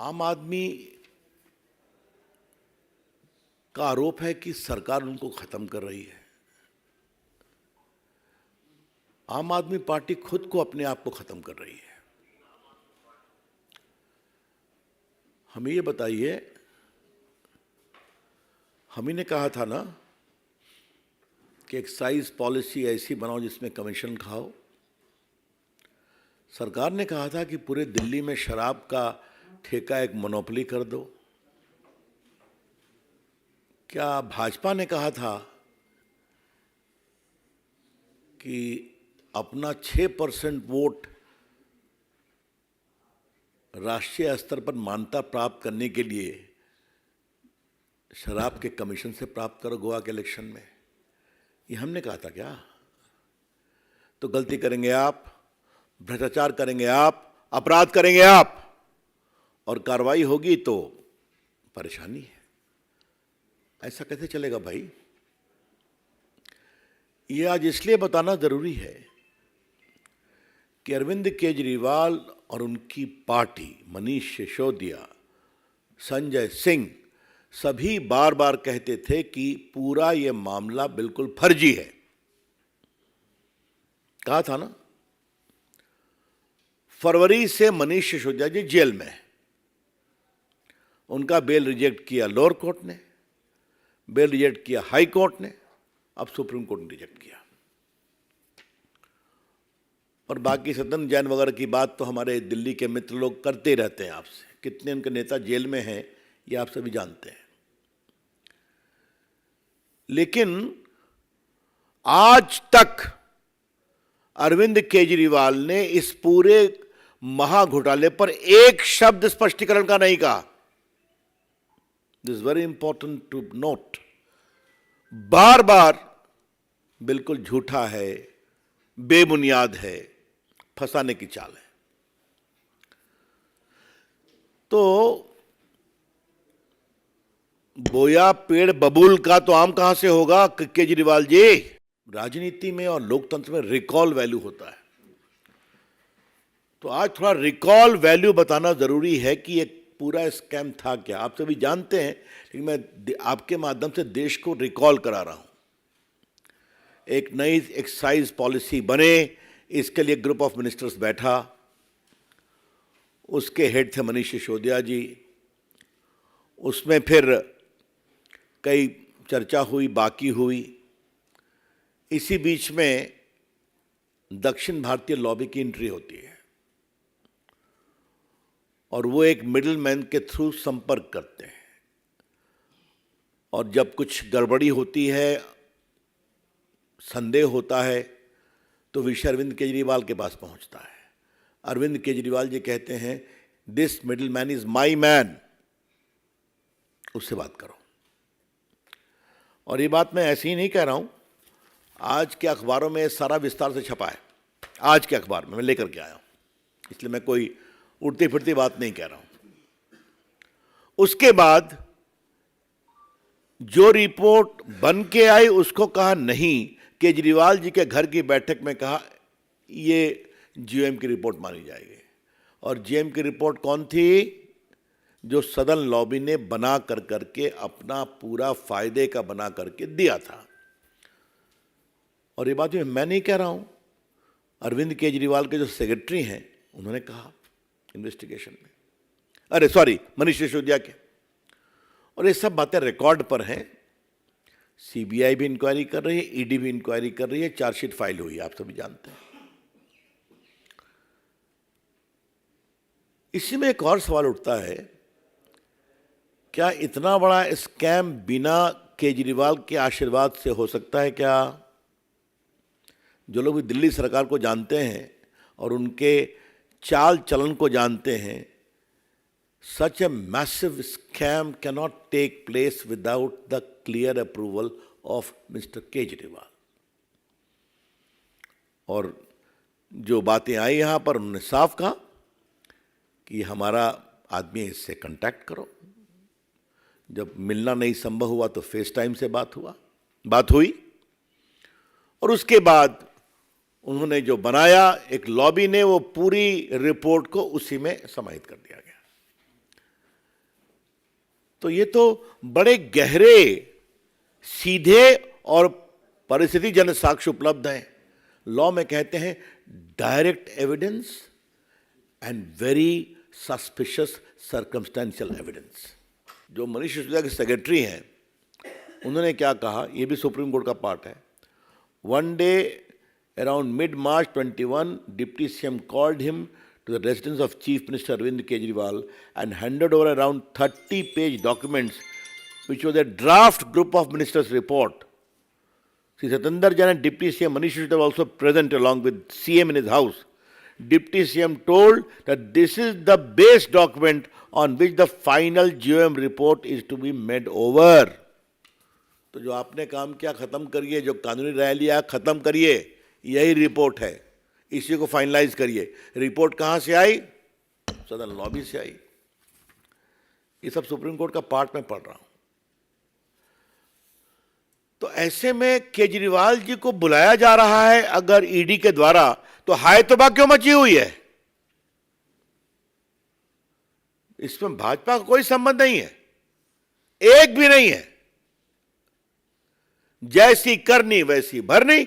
आम आदमी का आरोप है कि सरकार उनको खत्म कर रही है। आम आदमी पार्टी खुद को अपने आप को खत्म कर रही है। हमें ये बताइए, हम ही ने कहा था ना कि एक्साइज पॉलिसी ऐसी बनाओ जिसमें कमीशन खाओ। सरकार ने कहा था कि पूरे दिल्ली में शराब का ठेका एक मोनोपोली कर दो। क्या भाजपा ने कहा था कि अपना 6% वोट राष्ट्रीय स्तर पर मान्यता प्राप्त करने के लिए शराब के कमीशन से प्राप्त करो गोवा के इलेक्शन में? ये हमने कहा था क्या? तो गलती करेंगे आप, भ्रष्टाचार करेंगे आप, अपराध करेंगे आप, और कार्रवाई होगी तो परेशानी है। ऐसा कैसे चलेगा भाई? ये आज इसलिए बताना जरूरी है कि अरविंद केजरीवाल और उनकी पार्टी, मनीष सिसोदिया, संजय सिंह, सभी बार बार कहते थे कि पूरा ये मामला बिल्कुल फर्जी है। कहा था ना। फरवरी से मनीष सिसोदिया जी जेल में है। उनका बेल रिजेक्ट किया लोअर कोर्ट ने, बेल रिजेक्ट किया हाई कोर्ट ने, अब सुप्रीम कोर्ट ने रिजेक्ट किया। और बाकी सदन जैन वगैरह की बात तो हमारे दिल्ली के मित्र लोग करते रहते हैं आपसे। कितने उनके नेता जेल में हैं ये आप सभी जानते हैं। लेकिन आज तक अरविंद केजरीवाल ने इस पूरे महाघोटाले पर एक शब्द स्पष्टीकरण का नहीं कहा। This is very important to note. बार बार बिल्कुल झूठा है, बेबुनियाद है, फंसाने की चाल है। तो बोया पेड़ बबूल का तो आम कहां से होगा केजरीवाल जी? राजनीति में और लोकतंत्र में रिकॉल वैल्यू होता है। तो आज थोड़ा रिकॉल वैल्यू बताना जरूरी है कि ये पूरा स्कैम था क्या। आप सभी जानते हैं, लेकिन मैं आपके माध्यम से देश को रिकॉल करा रहा हूं। एक नई एक्साइज पॉलिसी बने, इसके लिए ग्रुप ऑफ मिनिस्टर्स बैठा। उसके हेड थे मनीष सिसोदिया जी। उसमें फिर कई चर्चा हुई, बाकी हुई। इसी बीच में दक्षिण भारतीय लॉबी की एंट्री होती है और वो एक मिडिल मैन के थ्रू संपर्क करते हैं। और जब कुछ गड़बड़ी होती है, संदेह होता है, तो विषय अरविंद केजरीवाल के पास पहुंचता है। अरविंद केजरीवाल जी कहते हैं, this middle man is my man, उससे बात करो। और ये बात मैं ऐसे ही नहीं कह रहा हूं, आज के अखबारों में सारा विस्तार से छपा है। आज के अखबार में मैं लेकर के आया हूं, इसलिए मैं कोई उड़ती फिरती बात नहीं कह रहा हूं। उसके बाद जो रिपोर्ट बन के आई उसको कहा नहीं। केजरीवाल जी के घर की बैठक में कहा ये जीएम की रिपोर्ट मानी जाएगी। और जीएम की रिपोर्ट कौन थी? जो सदन लॉबी ने बना कर करके अपना पूरा फायदे का बना करके दिया था। और ये बात मैं नहीं कह रहा हूं, अरविंद केजरीवाल के जो सेक्रेटरी हैं उन्होंने कहा इन्वेस्टिगेशन में, अरे सॉरी, मनीष सिसोदिया के। और ये सब बातें रिकॉर्ड पर हैं। सीबीआई भी इंक्वायरी कर रही है, ईडी भी इंक्वायरी कर रही है, चार्जशीट फाइल हुई है, आप सभी जानते हैं। इसी में एक और सवाल उठता है, क्या इतना बड़ा स्कैम बिना केजरीवाल के आशीर्वाद से हो सकता है क्या? जो लोग भी दिल्ली सरकार को जानते हैं और उनके चाल चलन को जानते हैं, such a massive scam cannot take place without the clear approval of Mr. Kejriwal. और जो बातें आई यहाँ पर, उन्होंने साफ कहा कि हमारा आदमी, इससे कांटेक्ट करो। जब मिलना नहीं संभव हुआ तो फेस टाइम से बात हुई। और उसके बाद उन्होंने जो बनाया एक लॉबी ने, वो पूरी रिपोर्ट को उसी में समाहित कर दिया गया। तो ये तो बड़े गहरे, सीधे और परिस्थिति जन साक्ष्य उपलब्ध हैं। लॉ में कहते हैं direct evidence and very suspicious circumstantial evidence. जो मनीष सिसोदिया के सेक्रेटरी हैं, उन्होंने क्या कहा, ये भी सुप्रीम कोर्ट का पार्ट है। One day around mid March 21, deputy CM called him to the residence of Chief Minister Arvind Kejriwal and handed over around 30-page documents, which was a draft group of ministers' report. Sri Satendra Jain and Deputy CM Manish Sisodia were also present along with CM in his house. Deputy CM told that this is the base document on which the final GOM report is to be made over. तो जो आपने काम किया खत्म करिए, जो कानूनी राय लिया खत्म करिए, यही रिपोर्ट है, इसी को फाइनलाइज करिए। रिपोर्ट कहां से आई? सदन लॉबी से आई। ये सब सुप्रीम कोर्ट का पार्ट में पढ़ रहा हूं। तो ऐसे में केजरीवाल जी को बुलाया जा रहा है अगर ईडी के द्वारा, तो हाय तौबा क्यों मची हुई है? इसमें भाजपा का कोई संबंध नहीं है, एक भी नहीं है। जैसी करनी वैसी भरनी।